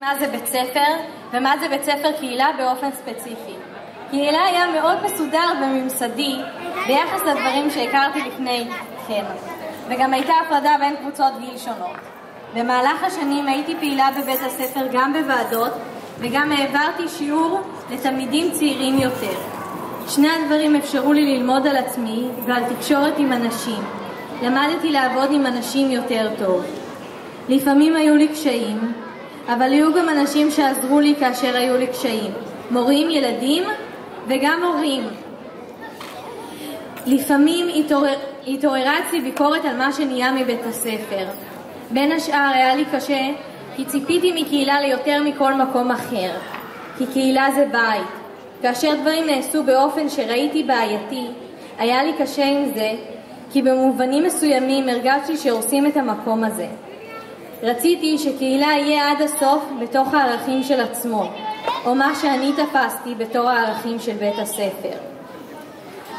מה זה בית ספר ומה זה בית ספר קהילה באופן ספציפי. קהילה היה מאוד מסודר וממסדי ביחס לדברים שהכרתי לפני כן, וגם הייתה הפרדה בין קבוצות גיל שונות. במהלך השנים הייתי פעילה בבית הספר גם בוועדות וגם העברתי שיעור לתלמידים צעירים יותר. שני הדברים אפשרו לי ללמוד על עצמי ועל תקשורת עם אנשים. למדתי לעבוד עם אנשים יותר טוב. לפעמים היו לי קשיים, אבל היו גם אנשים שעזרו לי כאשר היו לי קשיים. מורים, ילדים וגם הורים. לפעמים התעוררה אצלי ביקורת על מה שנהיה מבית הספר. בין השאר היה לי קשה כי ציפיתי מקהילה ליותר מכל מקום אחר. כי קהילה זה בית. כאשר דברים נעשו באופן שראיתי בעייתי, היה לי קשה עם זה, כי במובנים מסוימים הרגשתי שהורסים את המקום הזה. רציתי שקהילה יהיה עד הסוף בתוך הערכים של עצמו, או מה שאני תפסתי בתור הערכים של בית הספר.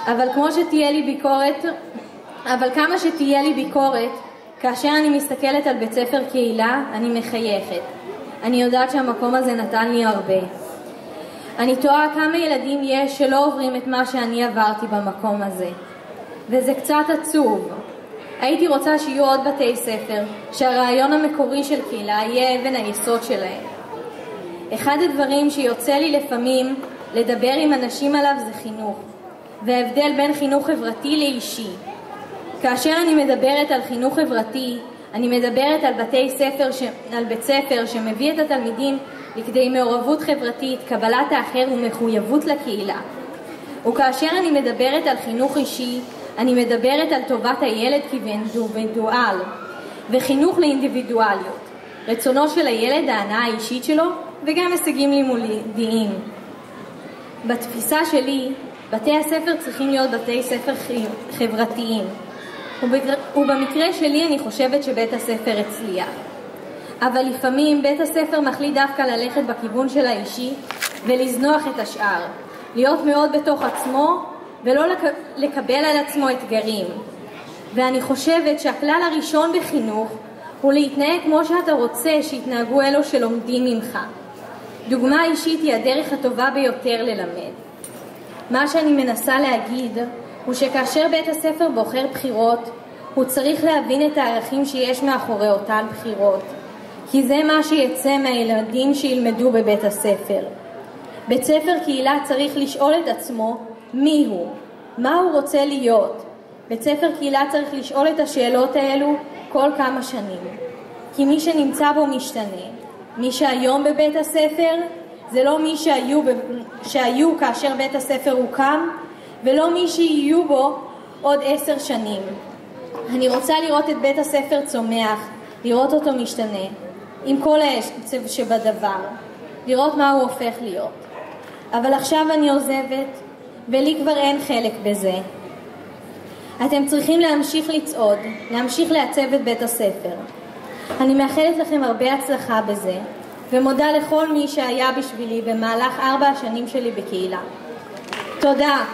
אבל כמה שתהיה לי ביקורת, כאשר אני מסתכלת על בית ספר קהילה, אני מחייכת. אני יודעת שהמקום הזה נתן לי הרבה. אני תוהה כמה ילדים יש שלא עוברים את מה שאני עברתי במקום הזה. וזה קצת עצוב. הייתי רוצה שיהיו עוד בתי ספר, שהרעיון המקורי של קהילה יהיה אבן היסוד שלהם. אחד הדברים שיוצא לי לפעמים לדבר עם אנשים עליו זה חינוך, וההבדל בין חינוך חברתי לאישי. כאשר אני מדברת על חינוך חברתי, אני מדברת על בית ספר שמביא את התלמידים לכדי מעורבות חברתית, קבלת האחר ומחויבות לקהילה. וכאשר אני מדברת על חינוך אישי, אני מדברת על טובת הילד כאינדיבידואל, וחינוך לאינדיבידואליות, רצונו של הילד, ההנאה האישית שלו, וגם הישגים לימודיים. בתפיסה שלי, בתי הספר צריכים להיות בתי ספר חברתיים, ובמקרה שלי אני חושבת שבית הספר הצליח. אבל לפעמים בית הספר מחליט דווקא ללכת בכיוון של האישי ולזנוח את השאר, להיות מאוד בתוך עצמו ולא לקבל על עצמו אתגרים. ואני חושבת שהכלל הראשון בחינוך הוא להתנהג כמו שאתה רוצה שיתנהגו אלו שלומדים ממך. דוגמה אישית היא הדרך הטובה ביותר ללמד. מה שאני מנסה להגיד הוא שכאשר בית הספר בוחר בחירות, הוא צריך להבין את הערכים שיש מאחורי אותן בחירות. כי זה מה שיצא מהילדים שילמדו בבית הספר. בית ספר קהילה צריך לשאול את עצמו מי הוא, מה הוא רוצה להיות. בית ספר קהילה צריך לשאול את השאלות האלו כל כמה שנים. כי מי שנמצא בו משתנה. מי שהיום בבית הספר זה לא מי שהיו כאשר בית הספר הוקם, ולא מי שיהיו בו עוד 10 שנים. אני רוצה לראות את בית הספר צומח, לראות אותו משתנה. עם כל העצב שבדבר, לראות מה הוא הופך להיות. אבל עכשיו אני עוזבת, ולי כבר אין חלק בזה. אתם צריכים להמשיך לצעוד, להמשיך לעצב את בית הספר. אני מאחלת לכם הרבה הצלחה בזה, ומודה לכל מי שהיה בשבילי במהלך 4 השנים שלי בקהילה. תודה.